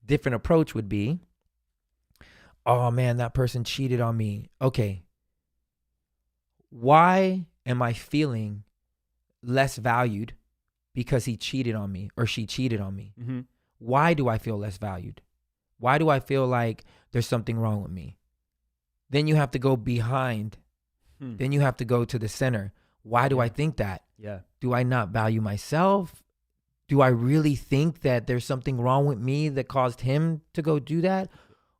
Different approach would be, oh man, that person cheated on me. Okay. Why am I feeling less valued because he cheated on me or she cheated on me? Mm-hmm. Why do I feel less valued? Why do I feel like there's something wrong with me? Then you have to go behind. Then you have to go to the center. Why do I think that? Yeah. Do I not value myself? Do I really think that there's something wrong with me that caused him to go do that?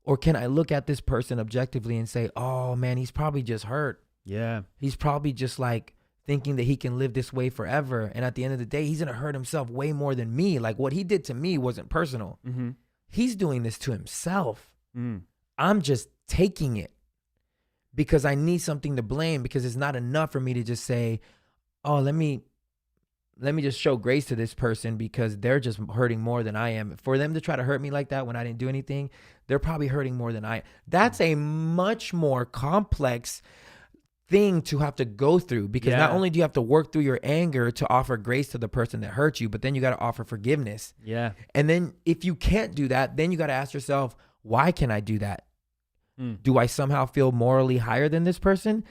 Or can I look at this person objectively and say, oh man, he's probably just hurt. Yeah. He's probably just like thinking that he can live this way forever. And at the end of the day, he's going to hurt himself way more than me. Like what he did to me wasn't personal. Mm-hmm. He's doing this to himself. Mm. I'm just taking it because I need something to blame, because it's not enough for me to just say, oh, let me just show grace to this person because they're just hurting more than I am. For them to try to hurt me like that when I didn't do anything, they're probably hurting more than I am. That's a much more complex thing to have to go through, because not only do you have to work through your anger to offer grace to the person that hurt you, but then you got to offer forgiveness. Yeah. And then if you can't do that, then you got to ask yourself, why can I do that? Do I somehow feel morally higher than this person?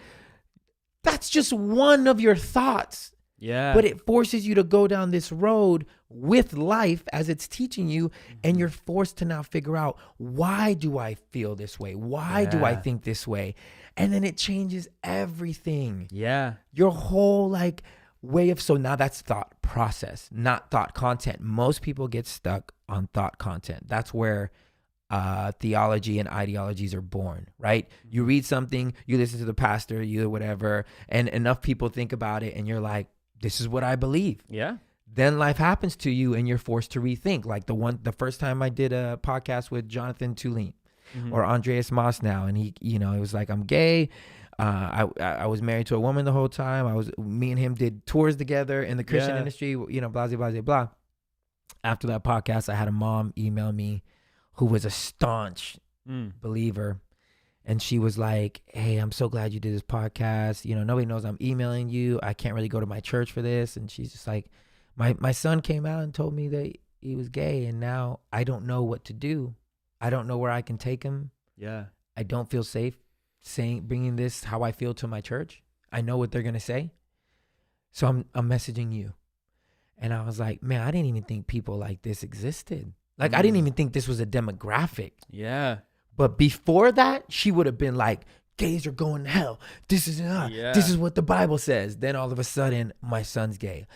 That's just one of your thoughts. Yeah. But it forces you to go down this road with life as it's teaching you. And you're forced to now figure out, why do I feel this way? Why do I think this way? And then it changes everything. Yeah. Your whole like way of, so now that's thought process, not thought content. Most people get stuck on thought content. That's where theology and ideologies are born, right? You read something, you listen to the pastor, you whatever, and enough people think about it and you're like, this is what I believe. Yeah. Then life happens to you and you're forced to rethink. Like the first time I did a podcast with Jonathan Tulin or Andreas Moss now, and he, it was like, I'm gay. I was married to a woman the whole time. Me and him did tours together in the Christian industry, blah, blah, blah, blah. After that podcast, I had a mom email me who was a staunch believer. And she was like, hey, I'm so glad you did this podcast. Nobody knows I'm emailing you. I can't really go to my church for this. And she's just like, my son came out and told me that he was gay. And now I don't know what to do. I don't know where I can take him. Yeah. I don't feel safe bringing this, how I feel, to my church. I know what they're going to say. So I'm messaging you. And I was like, man, I didn't even think people like this existed. Like, I didn't even think this was a demographic. Yeah. But before that, she would have been like, gays are going to hell. This is what the Bible says. Then all of a sudden, my son's gay.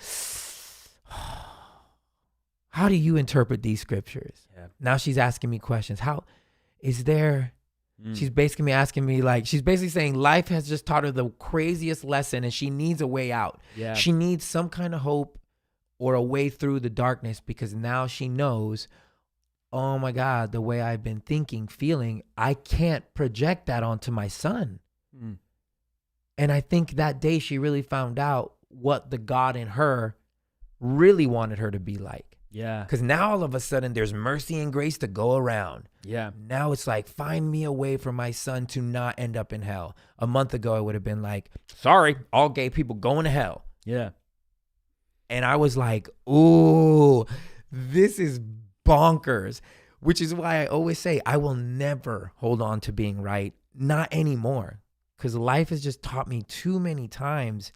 How do you interpret these scriptures? Yeah. Now she's asking me questions. How is there... She's basically asking me, like, she's basically saying life has just taught her the craziest lesson and she needs a way out. Yeah. She needs some kind of hope or a way through the darkness, because now she knows, oh my God, the way I've been thinking, feeling, I can't project that onto my son. And I think that day she really found out what the God in her really wanted her to be like. Yeah. Because now all of a sudden there's mercy and grace to go around. Yeah. Now it's like, find me a way for my son to not end up in hell. A month ago, it would have been like, sorry, all gay people going to hell. Yeah. And I was like, ooh, this is bonkers, which is why I always say I will never hold on to being right. Not anymore. Because life has just taught me too many times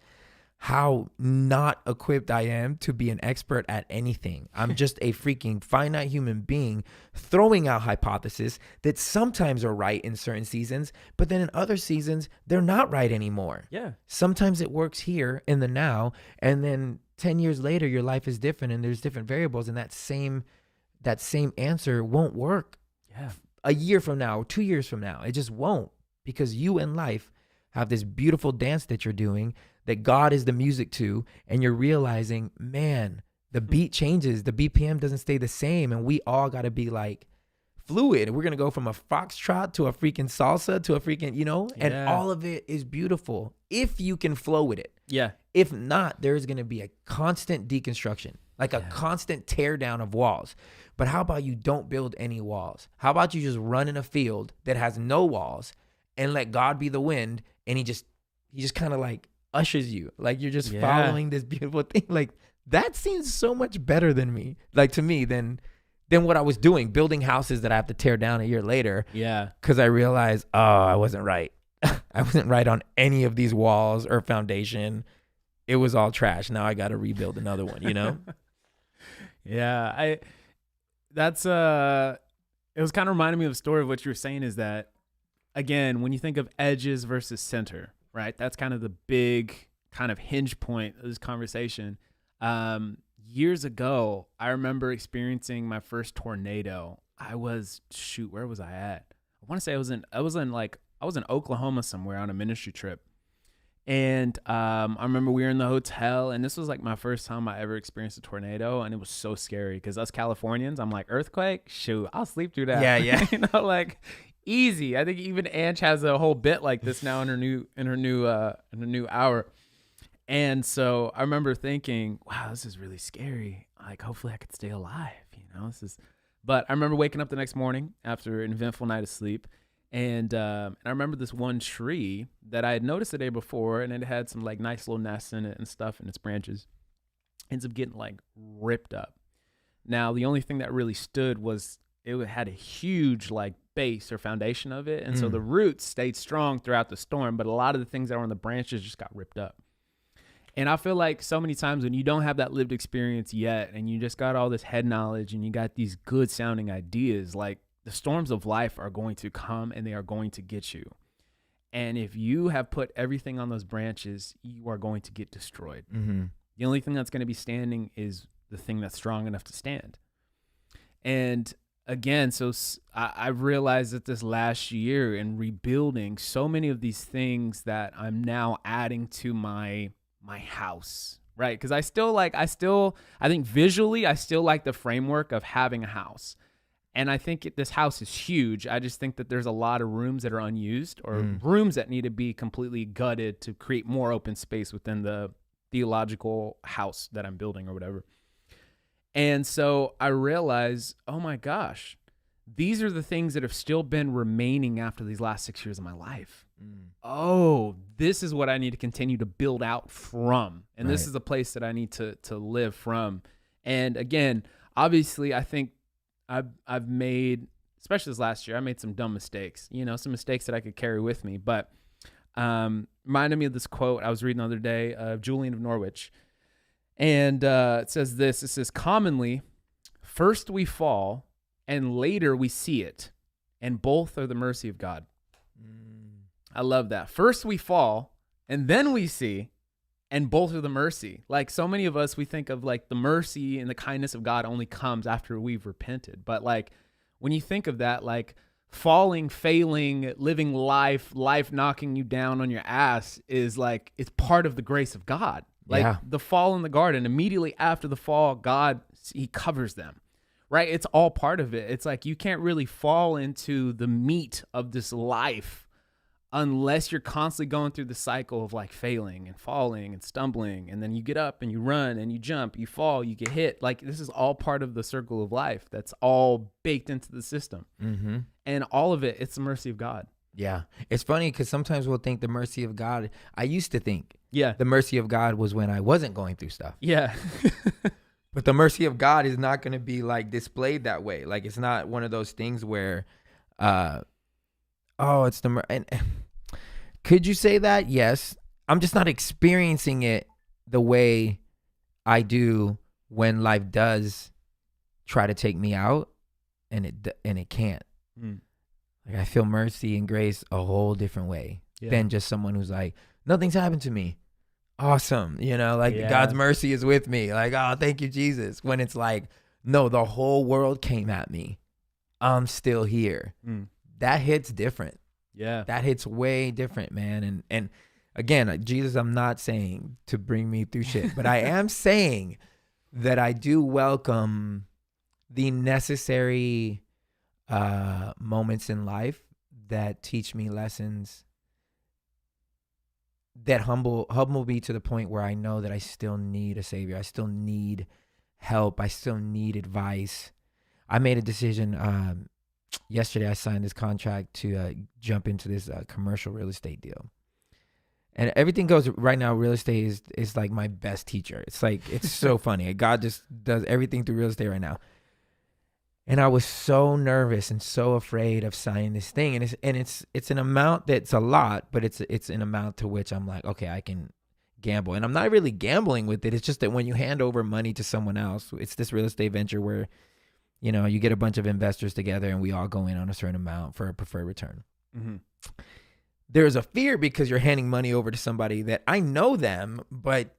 how not equipped I am to be an expert at anything. I'm just a freaking finite human being throwing out hypotheses that sometimes are right in certain seasons, but then in other seasons, they're not right anymore. Yeah. Sometimes it works here in the now, and then 10 years later, your life is different and there's different variables, and that same answer won't work. Yeah. A year from now, 2 years from now, it just won't, because you and life have this beautiful dance that you're doing that God is the music to, and you're realizing, man, the beat changes, the BPM doesn't stay the same, and we all got to be like fluid. We're going to go from a foxtrot to a freaking salsa to a freaking, and all of it is beautiful if you can flow with it. Yeah. If not, there's going to be a constant deconstruction, like a constant tear down of walls. But how about you don't build any walls? How about you just run in a field that has no walls and let God be the wind, and he just kind of like ushers you, like you're just following this beautiful thing. Like, that seems so much better than me, like to me, than what I was doing, building houses that I have to tear down a year later. Yeah. Because I realized, oh, I wasn't right. I wasn't right on any of these walls or foundation. It was all trash. Now I got to rebuild another one, Yeah. It was kind of reminding me of the story of what you were saying, is that, again, when you think of edges versus center, right? That's kind of the big kind of hinge point of this conversation. Years ago, I remember experiencing my first tornado. Where was I at? I want to say I was in Oklahoma somewhere on a ministry trip. And I remember we were in the hotel, and this was like my first time I ever experienced a tornado, and it was so scary because us Californians, I'm like, earthquake, shoot, I'll sleep through that. Yeah. You know, like easy. I think even Anj has a whole bit like this now in her new hour. And so I remember thinking, wow, this is really scary. Like, hopefully I could stay alive. You know, but I remember waking up the next morning after an eventful night of sleep. And I remember this one tree that I had noticed the day before, and it had some like nice little nests in it and stuff in its branches. Ends up getting like ripped up. Now, the only thing that really stood was it had a huge like base or foundation of it. And so the roots stayed strong throughout the storm, but a lot of the things that were on the branches just got ripped up. And I feel like so many times when you don't have that lived experience yet, and you just got all this head knowledge and you got these good sounding ideas, like the storms of life are going to come and they are going to get you. And if you have put everything on those branches, you are going to get destroyed. Mm-hmm. The only thing that's going to be standing is the thing that's strong enough to stand. And again, so I've realized that this last year in rebuilding so many of these things that I'm now adding to my house, right? Because I think visually, I still like the framework of having a house. And I think this house is huge. I just think that there's a lot of rooms that are unused, or rooms that need to be completely gutted to create more open space within the theological house that I'm building or whatever. And so I realized, oh my gosh, these are the things that have still been remaining after these last 6 years of my life. Oh, this is what I need to continue to build out from. And this is the place that I need to live from. And again, obviously, I think I've made, especially this last year, I made some dumb mistakes, some mistakes that I could carry with me. But reminded me of this quote I was reading the other day of Julian of Norwich. And it says this, commonly, first we fall and later we see it, and both are the mercy of God. I love that. First we fall and then we see, and both are the mercy. Like so many of us, we think of like the mercy and the kindness of God only comes after we've repented. But like when you think of that, like falling, failing, living life knocking you down on your ass is like, it's part of the grace of God. Like the fall in the garden, immediately after the fall, God, he covers them, right? It's all part of it. It's like you can't really fall into the meat of this life unless you're constantly going through the cycle of like failing and falling and stumbling. And then you get up and you run and you jump, you fall, you get hit. Like this is all part of the circle of life. That's all baked into the system. Mm-hmm. And all of it, it's the mercy of God. Yeah. It's funny because sometimes we'll think the mercy of God. I used to think the mercy of God was when I wasn't going through stuff. Yeah. But the mercy of God is not going to be like displayed that way. Like it's not one of those things where, it's the and could you say that? Yes. I'm just not experiencing it the way I do when life does try to take me out, and it can't. Like I feel mercy and grace a whole different way than just someone who's like, nothing's happened to me. Awesome. God's mercy is with me. Like, oh, thank you, Jesus. When it's like, no, the whole world came at me. I'm still here. That hits different. Yeah. That hits way different, man. And again, Jesus, I'm not saying to bring me through shit, but I am saying that I do welcome the necessary moments in life that teach me lessons that humble me to the point where I know that I still need a savior. I still need help. I still need advice. I made a decision yesterday. I signed this contract to jump into this commercial real estate deal. And everything goes right now. Real estate is like my best teacher. It's like, it's so funny. God just does everything through real estate right now. And I was so nervous and so afraid of signing this thing. And it's an amount that's a lot, but it's an amount to which I'm like, okay, I can gamble. And I'm not really gambling with it. It's just that when you hand over money to someone else, it's this real estate venture where, you get a bunch of investors together and we all go in on a certain amount for a preferred return. Mm-hmm. There's a fear because you're handing money over to somebody that I know them, but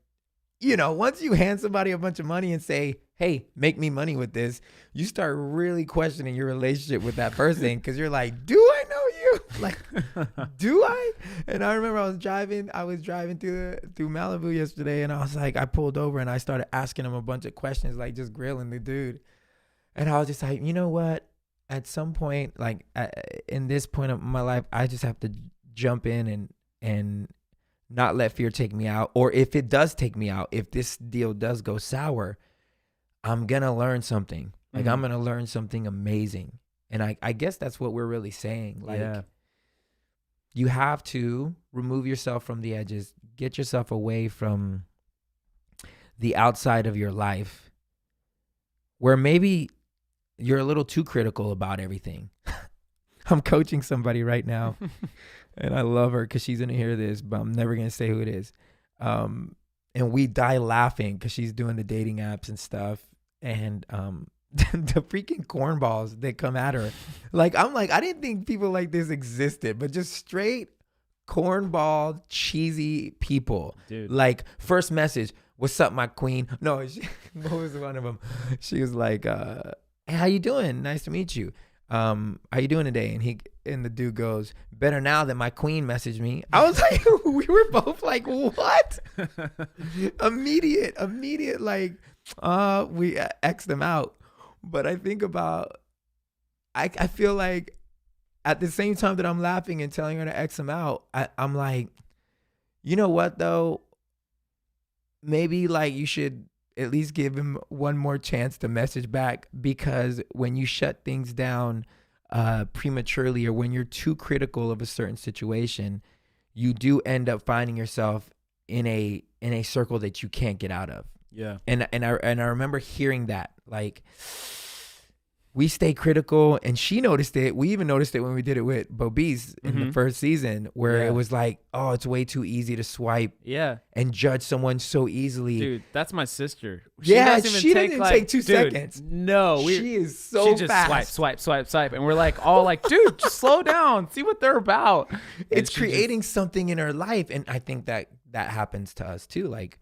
once you hand somebody a bunch of money and say, hey, make me money with this, you start really questioning your relationship with that person because you're like, do I know you? Like, do I? And I remember I was driving through Malibu yesterday, and I was like, I pulled over and I started asking him a bunch of questions, like just grilling the dude. And I was just like, you know what? At some point, like in this point of my life, I just have to jump in and not let fear take me out. Or if it does take me out, if this deal does go sour, I'm going to learn something. Like I'm going to learn something amazing. And I guess that's what we're really saying. Like you have to remove yourself from the edges, get yourself away from the outside of your life where maybe you're a little too critical about everything. I'm coaching somebody right now and I love her because she's going to hear this, but I'm never going to say who it is. And we die laughing because she's doing the dating apps and stuff. And the freaking cornballs that come at her. Like, I'm like, I didn't think people like this existed, but just straight cornball, cheesy people. Dude. Like, first message, what's up, my queen? No, what was one of them? She was like, hey, how you doing? Nice to meet you. How you doing today? And the dude goes, better now that my queen messaged me. I was like, we were both like, what? Immediate, like, we X'd them out. But I think about, I feel like at the same time that I'm laughing and telling her to X them out, I'm like, you know what though? Maybe like you should at least give him one more chance to message back, because when you shut things down prematurely, or when you're too critical of a certain situation, you do end up finding yourself in a circle that you can't get out of. Yeah. And I remember hearing that, like, we stay critical, and she noticed it. We even noticed it when we did it with Bobise in the first season, where it was like, oh, it's way too easy to swipe and judge someone so easily. Dude, that's my sister. She didn't take 2 seconds. No. She is so just fast. Swipe. And we're like, all like, dude, just slow down. See what they're about. It's creating something in her life. And I think that happens to us too. Like,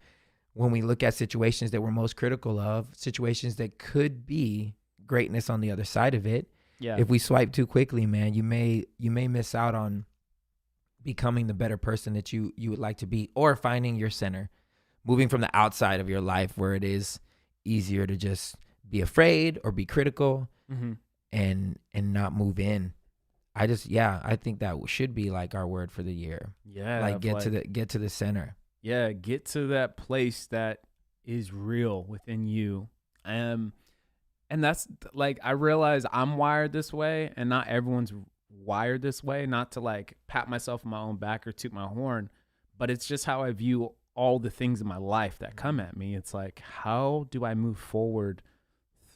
when we look at situations that we're most critical of, situations that could be greatness on the other side of it. Yeah. If we swipe too quickly, man, you may miss out on becoming the better person that you would like to be, or finding your center, moving from the outside of your life where it is easier to just be afraid or be critical and not move in. I think that should be like our word for the year. Yeah. Like get to the center. Yeah, get to that place that is real within you. And that's like, I realize I'm wired this way, and not everyone's wired this way. Not to like pat myself on my own back or toot my horn, but it's just how I view all the things in my life that come at me. It's like, how do I move forward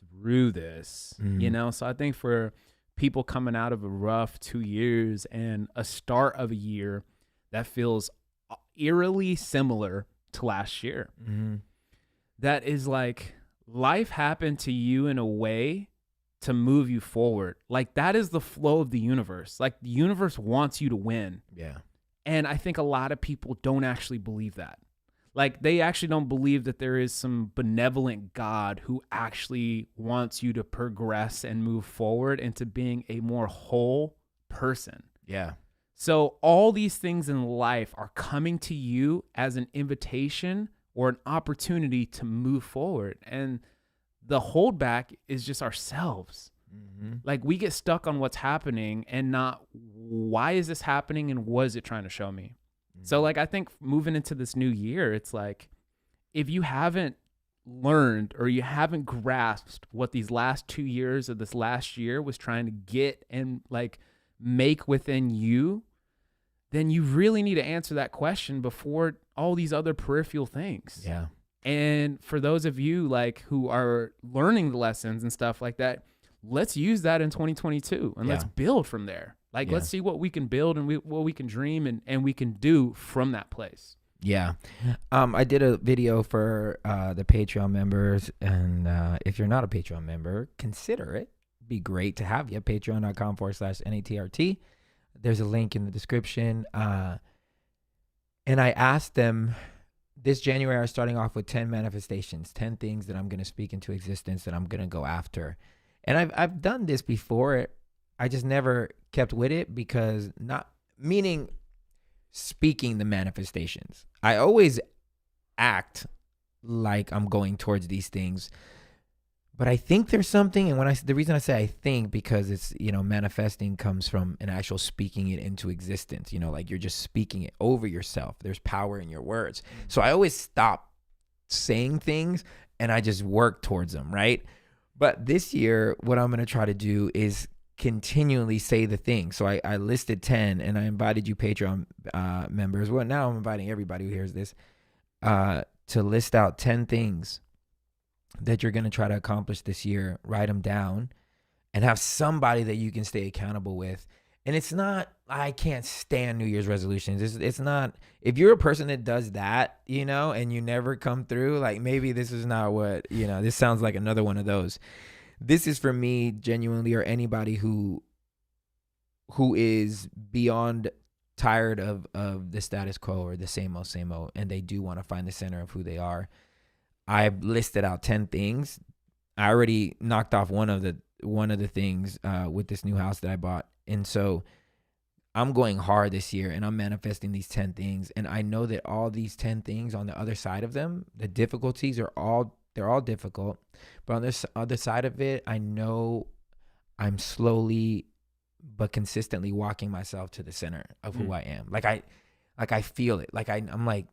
through this? You know? So I think for people coming out of a rough 2 years and a start of a year that feels eerily similar to last year, that is like, life happened to you in a way to move you forward. Like, that is the flow of the universe. Like, the universe wants you to win. Yeah. And I think a lot of people don't actually believe that. Like, they actually don't believe that there is some benevolent God who actually wants you to progress and move forward into being a more whole person. Yeah. So all these things in life are coming to you as an invitation or an opportunity to move forward. And the holdback is just ourselves. Like, we get stuck on what's happening and not, why is this happening and what is it trying to show me? So like, I think moving into this new year, it's like, if you haven't learned or you haven't grasped what these last 2 years of this last year was trying to get and like make within you, then you really need to answer that question before all these other peripheral things. Yeah. And for those of you like who are learning the lessons and stuff like that, let's use that in 2022 and let's build from there. Like, let's see what we can build and what we can dream and we can do from that place. Yeah. I did a video for the Patreon members, and if you're not a Patreon member, consider it. Be great to have you. Patreon.com/NATRT. There's a link in the description. And I asked them, this January, I was starting off with 10 manifestations, 10 things that I'm going to speak into existence that I'm going to go after. And I've done this before. I just never kept with it because not meaning speaking the manifestations. I always act like I'm going towards these things, but I think there's something. And the reason I say I think, because it's, manifesting comes from an actual speaking it into existence, like you're just speaking it over yourself. There's power in your words. So I always stop saying things and I just work towards them. Right. But this year, what I'm going to try to do is continually say the thing. So I listed 10 and I invited you Patreon members. Well, now I'm inviting everybody who hears this to list out 10 things that you're going to try to accomplish this year. Write them down and have somebody that you can stay accountable with. And it's not, I can't stand New Year's resolutions. It's not, if you're a person that does that, and you never come through, like maybe this is not what, this sounds like another one of those. This is for me genuinely, or anybody who is beyond tired of the status quo or the same old, and they do want to find the center of who they are. I've listed out 10 things. I already knocked off one of the things with this new house that I bought. And so I'm going hard this year and I'm manifesting these 10 things. And I know that all these 10 things on the other side of them, the difficulties they're all difficult. But on this other side of it, I know I'm slowly but consistently walking myself to the center of who I am. Like I feel it. Like I'm like,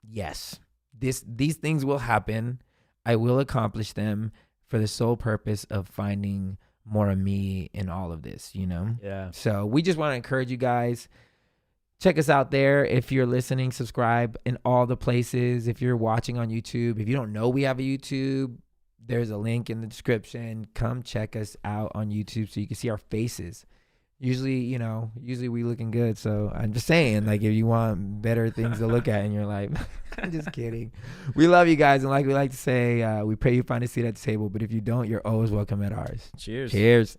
yes, these things will happen. I will accomplish them for the sole purpose of finding more of me in all of this, Yeah. So we just want to encourage you guys. Check us out there. If you're listening, subscribe in all the places. If you're watching on YouTube, if you don't know we have a YouTube, there's a link in the description. Come check us out on YouTube so you can see our faces. Usually we looking good. So I'm just saying, like, if you want better things to look at in your life, I'm just kidding. We love you guys. And like we like to say, we pray you find a seat at the table. But if you don't, you're always welcome at ours. Cheers. Cheers.